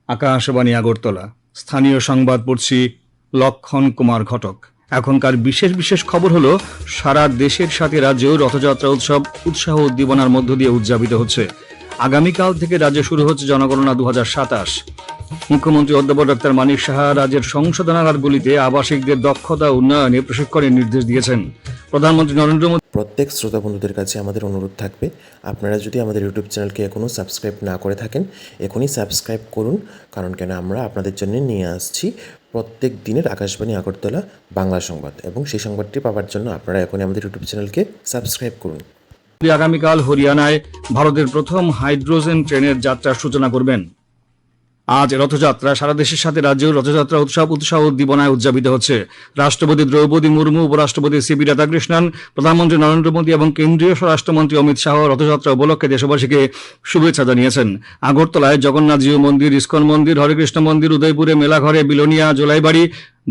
আকাশবাণী আগরতলা। স্থানীয় সংবাদ পড়ছি লক্ষণ কুমার ঘটক। এখনকার বিশেষ বিশেষ খবর হলো, সারা দেশের সাথে রাজ্যেও রথযাত্রা উৎসব উৎসাহ উদ্দীপনার মধ্য দিয়ে উদযাপিত হচ্ছে। আগামীকাল থেকে রাজ্যে শুরু হচ্ছে জনগণনা 2027। মুখ্যমন্ত্রী অধ্যাপক ডক্টর মানিক সাহা রাজ্যের সংশোধনাগারগুলিতে আবাসিকদের দক্ষতা উন্নয়নে প্রশিক্ষণের নির্দেশ দিয়েছেন। প্রধানমন্ত্রী নরেন্দ্র মোদী প্রত্যেক শ্রোতা বন্ধুদের কাছে আমাদের অনুরোধ থাকবে, আপনারা যদি আমাদের ইউটিউব চ্যানেলকে এখনও সাবস্ক্রাইব না করে থাকেন, এখনই সাবস্ক্রাইব করুন। কারণ কেন, আমরা আপনাদের জন্য নিয়ে আসছি প্রত্যেক দিনের আকাশবাণী আগরতলা বাংলা সংবাদ, এবং সেই সংবাদটি পাওয়ার জন্য আপনারা এখনই আমাদের ইউটিউব চ্যানেলকে সাবস্ক্রাইব করুন। আগামীকাল হরিয়ানায় ভারতের প্রথম হাইড্রোজেন ট্রেনের যাত্রার সূচনা করবেন। আজ রথযাত্রা। সারা দেশের সাথে রাজ্যেও রথযাত্রা উৎসব উৎসাহ উদ্দীপনায় উদযাপিত হচ্ছে। রাষ্ট্রপতি দ্রৌপদী মুর্মু, উপরাষ্ট্রপতি সিপি রাধাকৃষ্ণন, প্রধানমন্ত্রী নরেন্দ্র মোদী এবং কেন্দ্রীয় স্বরাষ্ট্রমন্ত্রী অমিত শাহ রথযাত্রা উপলক্ষে দেশবাসীকে শুভেচ্ছা জানিয়েছেন। আগরতলায় জগন্নাথজিউ মন্দির, ইস্কন মন্দির, হরেকৃষ্ণ মন্দির, উদয়পুরে মেলাঘরে, বিলোনিয়া, জোলাইবাড়ি,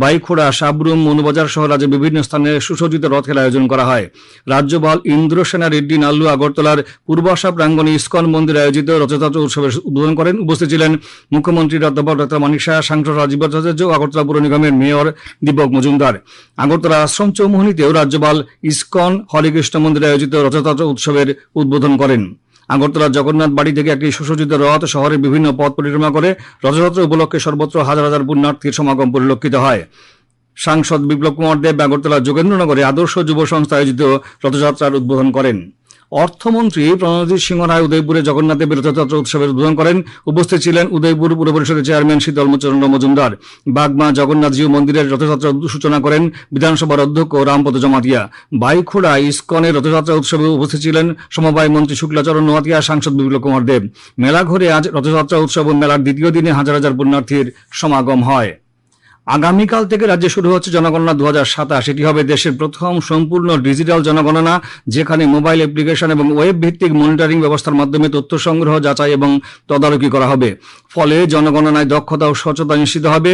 বাইখোড়া, সাবরুম, মনুবাজার সহ রাজ্যের বিভিন্ন স্থানে সুসজ্জিত রথের আয়োজন করা হয়। রাজ্যপাল ইন্দ্রসেনা রেড্ডি নাল্লু আগরতলার পূর্বাশা প্রাঙ্গণে ইস্কন মন্দিরে আয়োজিত রথযাত্রা উৎসবের উদ্বোধন করেন। উপস্থিত ছিলেন মুখ্যমন্ত্রী অধ্যাপক ডক্টর মানিক সাহা, সাংসদ রাজীব ভট্টাচার্য, আগরতলা পুর নিগমের মেয়র দীপক মজুমদার। আগরতলা আশ্রম চৌমুহনীতেও রাজ্যপাল ইস্কন হরেকৃষ্ণ মন্দিরে আয়োজিত রথযাত্রা উৎসবের উদ্বোধন করেন। আগরতলার জগন্নাথ বাড়ি থেকে একটি সুসজ্জিত রথ শহরের বিভিন্ন পথ পরিক্রমা করে রথযাত্রা উপলক্ষে সর্বত্র হাজার হাজার পুণ্যার্থীর সমাগম পরিলক্ষিত হয়। সাংসদ বিপ্লব কুমার দেব আগরতলার যোগেন্দ্রনগরে আদর্শ যুব সংস্থা আয়োজিত রথযাত্রার উদ্বোধন করেন। অর্থমন্ত্রী প্রণজিৎ সিংহ রায় উদয়পুরে জগন্নাথ দেবের রথযাত্রা উৎসবের উদ্বোধন করেন। উপস্থিত ছিলেন উদয়পুর পুর পরিষদের চেয়ারম্যান শীতলচন্দ্র মজুমদার। বাগমা জগন্নাথজিউ মন্দিরের রথযাত্রার সূচনা করেন বিধানসভার অধ্যক্ষ রামপদ জমাতিয়া। বাইখোড়া ইস্কনের রথযাত্রা উৎসবে উপস্থিত ছিলেন সমবায় মন্ত্রী শুক্লাচরণ নোয়াতিয়া, সাংসদ বিপ্লব কুমার দেব। মেলাঘরে আজ রথযাত্রা উৎসব ও মেলার দ্বিতীয় দিনে হাজার হাজার পুণ্যার্থীর সমাগম হয়। আগামীকাল থেকে রাজ্যে শুরু হচ্ছে জনগণনা 2027। এটি হবে দেশের প্রথম সম্পূর্ণ ডিজিটাল জনগণনা, যেখানে মোবাইল অ্যাপ্লিকেশন এবং ওয়েব ভিত্তিক মনিটরিং ব্যবস্থার মাধ্যমে তথ্য সংগ্রহ, যাচাই এবং তদারকি করা হবে। ফলে জনগণনায় দক্ষতা ও স্বচ্ছতা নিশ্চিত হবে।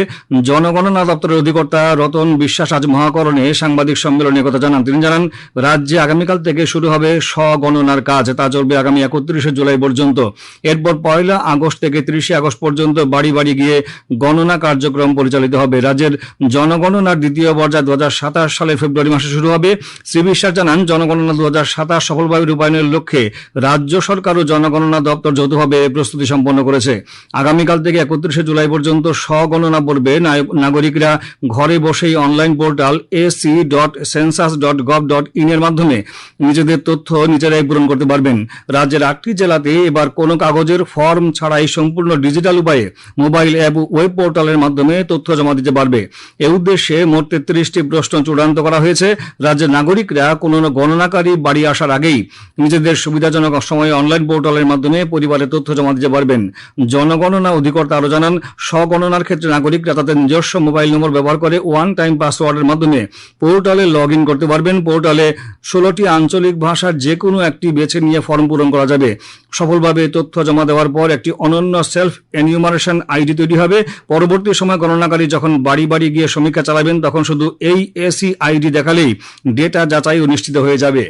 জনগণনা দপ্তরের অধিকর্তা রতন বিশ্বাস আজ মহাকরণে সাংবাদিক সম্মেলনে কথা জানান। তিনি জানান, রাজ্যে আগামীকাল থেকে শুরু হবে স্বগণনার কাজ। তা চলবে আগামী 31শে জুলাই পর্যন্ত। এরপর 1 আগস্ট থেকে 30 আগস্ট পর্যন্ত বাড়ি বাড়ি গিয়ে গণনা কার্যক্রম পরিচালিত হবে। রাজ্যের জনগণনার দ্বিতীয় পর্যায় 2027 সালের ফেব্রুয়ারি মাসে শুরু হবে। শ্রী বিশ্বাস জানান, জনগণনা 2027 সফলভাবে রূপায়ণের লক্ষ্যে রাজ্য সরকার ও জনগণনা দপ্তর যৌথভাবে প্রস্তুতি সম্পন্ন করেছে। আগামীকাল থেকে 31শে জুলাই পর্যন্ত স্বগণনা পর্বে নাগরিকরা ঘরে বসেই অনলাইন পোর্টাল ac.census.gov.in এর মাধ্যমে নিজেদের তথ্য নিজেরাই পূরণ করতে পারবেন। রাজ্যের 8টি জেলাতে এবার কোনো কাগজের ফর্ম ছাড়াই সম্পূর্ণ ডিজিটাল উপায়ে মোবাইল অ্যাপ ওয়েব পোর্টালের মাধ্যমে তথ্য জমা দিতে পারবে। এ উদ্দেশ্যে মোট 33টি প্রশ্ন চূড়ান্ত করা হয়েছে। রাজ্যের নাগরিকরা কোনো গণনাকারী বাড়ি আসার আগেই নিজেদের সুবিধাজনক সময়ে অনলাইন পোর্টালের মাধ্যমে পরিবারের তথ্য জমা দিতে পারবেন। জনগণনা অধিকর্তা আরও জানান, স্বগণনার ক্ষেত্রে নাগরিকরা তাদের নিজস্ব মোবাইল নম্বর ব্যবহার করে ওয়ান টাইম পাসওয়ার্ডের মাধ্যমে পোর্টালে লগ ইন করতে পারবেন। পোর্টালে 16টি আঞ্চলিক ভাষার যে কোনো একটি বেছে নিয়ে ফর্ম পূরণ করা যাবে। সফলভাবে তথ্য জমা দেওয়ার পর একটি অনন্য সেলফ এনিউমারেশন আইডি তৈরি হবে। পরবর্তী সময় গণনাকারী যখন বাড়ি বাড়ি গিয়ে সমীক্ষা চালাবেন, তখন শুধু এই এসি আইডি দেখালেই ডেটা যাচাই ও নিশ্চিত হয়ে যাবে।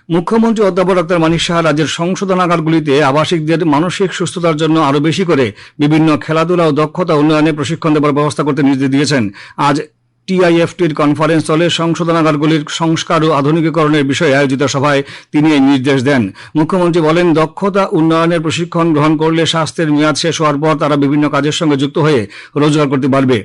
মুখ্যমন্ত্রী অধ্যাপক ডক্টর মানিক সাহা রাজ্যের সংশোধনাগারগুলিতে আবাসিকদের মানসিক সুস্থতার জন্য আরও বেশি করে বিভিন্ন খেলাধুলা ও দক্ষতা উন্নয়নে প্রশিক্ষণ দেওয়ার ব্যবস্থা করতে নির্দেশ দিয়েছেন। আজ টিআইএফটির কনফারেন্স হলে সংশোধনাগারগুলির সংস্কার ও আধুনিকীকরণের বিষয়ে আয়োজিত সভায় তিনি এই নির্দেশ দেন। মুখ্যমন্ত্রী বলেন, দক্ষতা উন্নয়নের প্রশিক্ষণ গ্রহণ করলে স্বাস্থ্যের মেয়াদ শেষ হওয়ার পর তারা বিভিন্ন কাজের সঙ্গে যুক্ত হয়ে রোজগার করতে পারবে।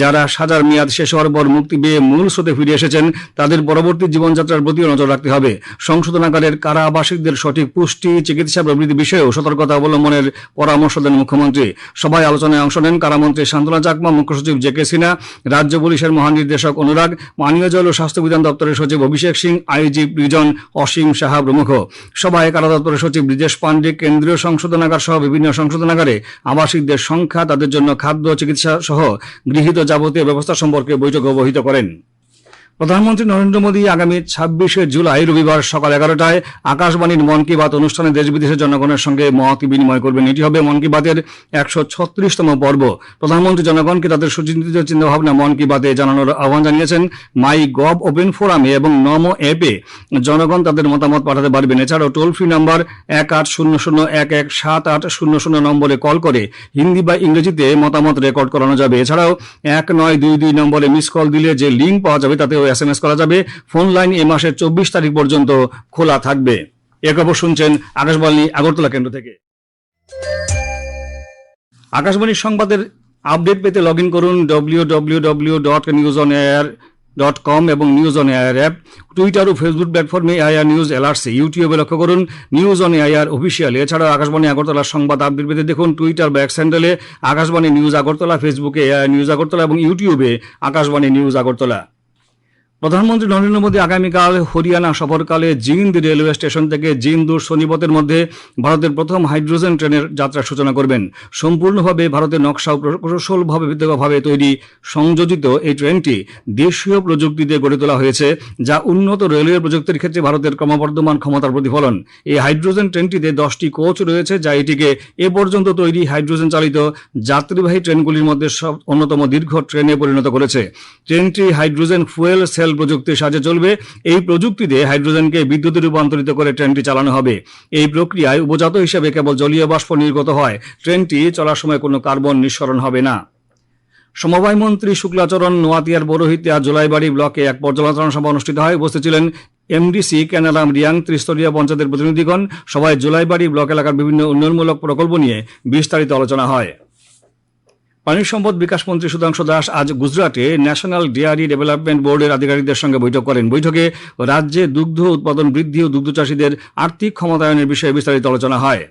যারা সাজার মেয়াদ শেষ হওয়ার পর মুক্তি পেয়ে মূল স্রোতে ফিরে এসেছেন, তাদের পরবর্তী জীবনযাত্রার প্রতিও নজর রাখতে হবে। সংশোধনাগারের কারা আবাসিকদের সঠিক পুষ্টি, চিকিৎসা প্রভৃতি বিষয়েও সতর্কতা অবলম্বনের পরামর্শ দেন মুখ্যমন্ত্রী। সভায় আলোচনায় অংশ নেন কারামন্ত্রী শান্তনা চাকমা, মুখ্য সচিব জে.কে. সিনহা, রাজ্য পুলিশের মহানির্দেশক অনুরাগ, পানীয় জল ও স্বাস্থ্য বিধান দপ্তরের সচিব অভিষেক সিং, আইজি প্রিজন অসীম সাহা প্রমুখ। সভায় কারা দপ্তরের সচিব ব্রিজেশ পান্ডে কেন্দ্রীয় সংশোধনাগার সহ বিভিন্ন সংশোধনাগারে আবাসিকদের সংখ্যা, তাদের জন্য খাদ্য, চিকিৎসা সহ গৃহীত যাবতীয় ব্যবস্থা সম্পর্কে বৈঠকে অবহিত করেন। প্রধানমন্ত্রী নরেন্দ্র মোদী আগামী 26শে জুলাই রবিবার সকাল 11টায় আকাশবাণীর মন কি বাত অনুষ্ঠানে দেশ বিদেশের জনগণের সঙ্গে মত বিনিময় করবেন। এটি হবে মন কি বাতের 136তম পর্ব। প্রধানমন্ত্রী জনগণকে তাদের সুচিন্তিত চিন্তাভাবনা মন কি বাতে জানানোর আহ্বান জানিয়েছেন। মাই গভ ওপেন ফোরামে এবং নমো অ্যাপে জনগণ তাদের মতামত পাঠাতে পারবেন। এছাড়াও টোল ফ্রি নাম্বার 1800117800 নম্বরে কল করে হিন্দি বা ইংরেজিতে মতামত রেকর্ড করানো যাবে। এছাড়াও 1922 নম্বরে মিস কল দিলে যে লিঙ্ক পাওয়া যাবে তাতেও SMS করা যাবে। ফোন লাইন এ মাসের 24 তারিখ পর্যন্ত খোলা থাকবে। এ খবর শুনছেন আকাশবাণী আগরতলা কেন্দ্র থেকে। আকাশবাণীর সংবাদের আপডেট পেতে লগ ইন করুন www.newsonair.com এবং news on AIR app. Twitter ও ফেসবুক প্ল্যাটফর্মে এআইআর নিউজ এলআরসি। ইউটিউবে লক্ষ্য করুন নিউজ অন এআইআর অফিসিয়াল। এছাড়াও আকাশবাণী আগরতলার সংবাদ আপডেট পেতে দেখুন টুইটার বা এক্স হ্যান্ডেলে আকাশবাণী নিউজ আগরতলা, ফেসবুকে এআইআর নিউজ আগরতলা এবং ইউটিউবে আকাশবাণী নিউজ আগরতলা। প্রধানমন্ত্রী নরেন্দ্র মোদী আগামীকাল হরিয়ানা সফরকালে জিন্দ রেলওয়ে স্টেশন থেকে জিন্দ ও সোনিপতের মধ্যে ভারতের প্রথম হাইড্রোজেন ট্রেনের যাত্রার সূচনা করবেন। সম্পূর্ণভাবে ভারতের নকশা ও কৌশলভাবে তৈরি সংযোজিত এই ট্রেনটি দেশীয় প্রযুক্তিতে গড়ে তোলা হয়েছে, যা উন্নত রেলওয়ে প্রযুক্তির ক্ষেত্রে ভারতের ক্রমবর্ধমান ক্ষমতার প্রতিফলন। এই হাইড্রোজেন ট্রেনটিতে 10টি কোচ রয়েছে, যা এটিকে এ পর্যন্ত তৈরি হাইড্রোজেন চালিত যাত্রীবাহী ট্রেনগুলির মধ্যে অন্যতম দীর্ঘ ট্রেনে পরিণত করেছে। ট্রেনটি হাইড্রোজেন ফুয়েল সেল প্রযুক্তির সাহায্যে চলবে। এই প্রযুক্তিতে হাইড্রোজেনকে বিদ্যুতে রূপান্তরিত করে ট্রেনটি চালানো হবে। এই প্রক্রিয়ায় উপজাত হিসেবে কেবল জলীয় বাষ্প নির্গত হয়। ট্রেনটি চলার সময় কোনো কার্বন নিঃসরণ হবে না। সমবায় মন্ত্রী শুক্লাচরণ নোয়াতিয়ার পৌরোহিত্যে আজ জোলাইবাড়ি ব্লকে এক পর্যালোচনা সভা অনুষ্ঠিত হয়। উপস্থিত ছিলেন MDC ক্যানারাম রিয়াং, ত্রিস্তরীয় পঞ্চায়েতের প্রতিনিধিগণ। সভায় জোলাইবাড়ি ব্লক এলাকার বিভিন্ন উন্নয়নমূলক প্রকল্প নিয়ে বিস্তারিত আলোচনা হয়। পানি সম্পদ বিকাশ মন্ত্রী সুধাংশু দাস আজ গুজরাটে ন্যাশনাল ডেয়ারি ডেভেলপমেন্ট বোর্ডের আধিকারিকদের সঙ্গে বৈঠক করেন। বৈঠকে রাজ্যে দুগ্ধ উৎপাদন বৃদ্ধি ও দুগ্ধ চাষীদের আর্থিক ক্ষমতায়নের বিষয়ে বিস্তারিত আলোচনা হয়।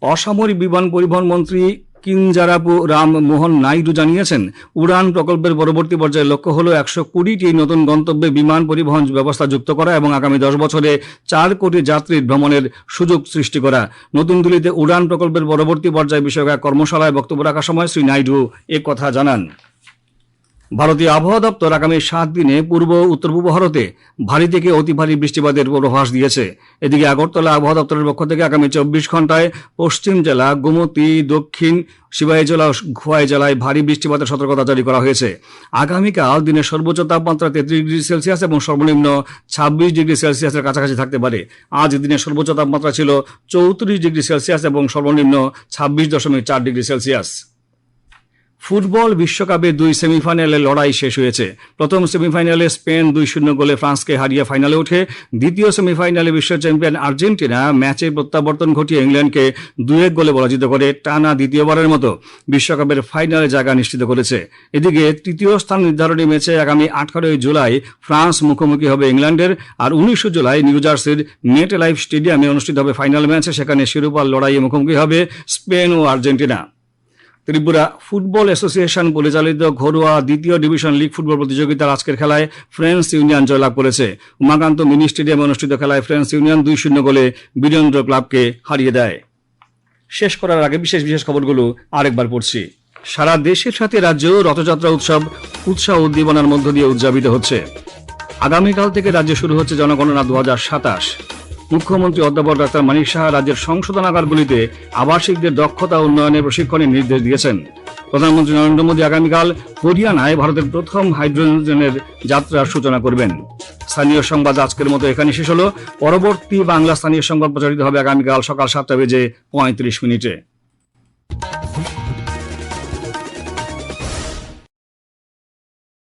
অসামরিক বিমান পরিবহন মন্ত্রী কিঞ্জারাপু রাম মোহন নাইডু জানিয়েছেন, উড়ান প্রকল্পের পরবর্তী পর্যায়ের লক্ষ্য হল 120টি নতুন গন্তব্যে বিমান পরিবহন ব্যবস্থা যুক্ত করা এবং আগামী 10 বছরে 4 কোটি যাত্রীর ভ্রমণের সুযোগ সৃষ্টি করা। নতুন দিল্লিতে উড়ান প্রকল্পের পরবর্তী পর্যায় বিষয়ক এক কর্মশালায় বক্তব্য রাখার সময় শ্রী নাইডু এ কথা জানান। ভারতীয় আবহাওয়া দপ্তর আগামী 7 দিনে পূর্ব উত্তর পূর্ব ভারতে ভারী থেকে অতি ভারী বৃষ্টিপাতের পূর্বাভাস দিয়েছে। এদিকে আগরতলা আবহাওয়া দপ্তরের পক্ষ থেকে আগামী 24 ঘন্টায় পশ্চিম জেলা, গোমতী, দক্ষিণ সিবাই জেলা ও খোয়াই জেলায় ভারী বৃষ্টিপাতের সতর্কতা জারি করা হয়েছে। আগামীকাল দিনের সর্বোচ্চ তাপমাত্রা 33 ডিগ্রি সেলসিয়াস এবং সর্বনিম্ন 26 ডিগ্রি সেলসিয়াসের কাছাকাছি থাকতে পারে। আজ দিনের সর্বোচ্চ তাপমাত্রা ছিল 34 ডিগ্রি সেলসিয়াস এবং সর্বনিম্ন 26.4 ডিগ্রি সেলসিয়াস। ফুটবল বিশ্বকাপে 2 সেমিফাইনালে লড়াই শেষ হয়েছে। প্রথম সেমিফাইনালে স্পেন 2-0 গোলে ফ্রান্সকে হারিয়ে ফাইনালে ওঠে। দ্বিতীয় সেমিফাইনালে বিশ্ব চ্যাম্পিয়ন আর্জেন্টিনা ম্যাচে প্রত্যাবর্তন ঘটিয়ে ইংল্যান্ডকে 2-1 গোলে পরাজিত করে টানা দ্বিতীয়বারের মতো বিশ্বকাপের ফাইনালে জায়গা নিশ্চিত করেছে। এদিকে তৃতীয় স্থান নির্ধারণী ম্যাচে আগামী 18 জুলাই ফ্রান্স মুখোমুখি হবে ইংল্যান্ডের, আর 19 জুলাই নিউ জার্সির মেট লাইফ স্টেডিয়ামে অনুষ্ঠিত হবে ফাইনাল ম্যাচে। সেখানে শিরোপার লড়াইয়ে মুখোমুখি হবে স্পেন ও আর্জেন্টিনা। ত্রিপুরা ফুটবল অ্যাসোসিয়েশন পরিচালিত ঘরোয়া দ্বিতীয় ডিভিশন লিগ ফুটবল প্রতিযোগিতার আজকের খেলায় ফ্রেন্ডস ইউনিয়ন জয়লাভ করেছে। উমাকান্ত মিনি স্টেডিয়ামে অনুষ্ঠিত খেলায় ফ্রেন্ডস ইউনিয়ন 2-0 গোলে বীরেন্দ্র ক্লাবকে হারিয়ে দেয়। শেষ করার আগে বিশেষ খবরগুলো আরেকবার পড়ছি। সারা দেশের সাথে রাজ্যেও রথযাত্রা উৎসব উৎসাহ উদ্দীপনার মধ্য দিয়ে উদযাপিত হচ্ছে। আগামীকাল থেকে রাজ্যে শুরু হচ্ছে জনগণনা 2027। মুখ্যমন্ত্রী অধ্যাপক ডাক্তার মানিক সাহা রাজ্যের সংশোধনাগারগুলিতে আবাসিকদের দক্ষতা উন্নয়নে প্রশিক্ষণের নির্দেশ দিয়েছেন। প্রধানমন্ত্রী নরেন্দ্র মোদী আগামীকাল হরিয়ানায় ভারতের প্রথম হাইড্রোজেনের যাত্রার সূচনা করবেন। স্থানীয় সংবাদ আজকের মতো এখানে শেষ হলো। পরবর্তী বাংলা স্থানীয় সংবাদ প্রচারিত হবে আগামীকাল সকাল 7টা বেজে 35 মিনিটে।